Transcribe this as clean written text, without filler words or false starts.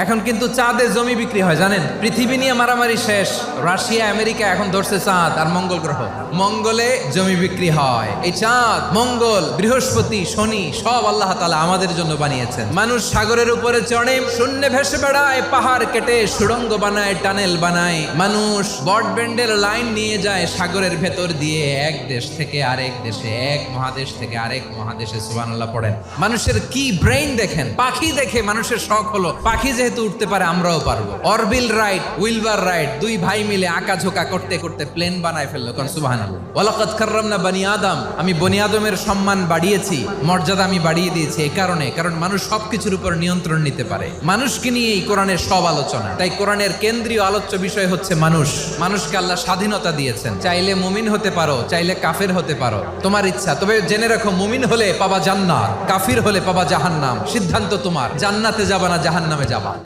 এখন কিন্তু চাঁদে জমি বিক্রি হয় জানেন, পৃথিবী নিয়ে মারামারি শেষ, রাশিয়া আমেরিকা এখন ধরছে চাঁদ আর মঙ্গল গ্রহ। মঙ্গলে জমি বিক্রি হয়। এই চাঁদ, মঙ্গল, বৃহস্পতি, শনি সব আল্লাহ তাআলা আমাদের জন্য বানিয়েছেন। মানুষ সাগরের উপরে চড়ে, শূন্যে ভেসে বেড়ায়, পাহাড় কেটে সুড়ঙ্গ বানায়, টানেল বানায়। মানুষ ব্রডব্যান্ডের লাইন নিয়ে যায় সাগরের ভেতর দিয়ে, এক দেশ থেকে আরেক দেশে, এক মহাদেশ থেকে আরেক মহাদেশে। সুবহানাল্লাহ পড়েন। মানুষের কি ব্রেইন দেখেন। পাখি দেখে মানুষের শখ হলো পাখি যেহেতু উঠতে পারে আমরাও পারবো। অরবিল রাইট, উইলবার রাইট দুই ভাই মিলে আঁকাঝোঁকা করতে করতে প্লেন বানায় ফেললো। কোন সুবহানাল্লাহ। ওয়ালাকাদ কাররামনা বানি আদম, আমি বনি আদমের সম্মান বাড়িয়েছি, মর্যাদা আমি বাড়িয়ে দিয়েছি। এই কারণ মানুষ সবকিছুর উপর নিয়ন্ত্রণ নিতে পারে। মানুষকে নিয়ে এই কোরআনের সব আলোচনা। তাই কোরআনের কেন্দ্রীয় আলোচ্য বিষয় হচ্ছে মানুষ। মানুষকে আল্লাহ স্বাধীনতা দিয়েছেন। চাইলে মুমিন হতে পারো, চাইলে কাফের হতে পারো, তোমার ইচ্ছা। তবে জেনে রাখো, মুমিন হলে পাবা জান্নাত, কাফির হলে পাবা জাহান্নাম। সিদ্ধান্ত তোমার, জান্নাতে যাবা না জাহান্নামে যাবা।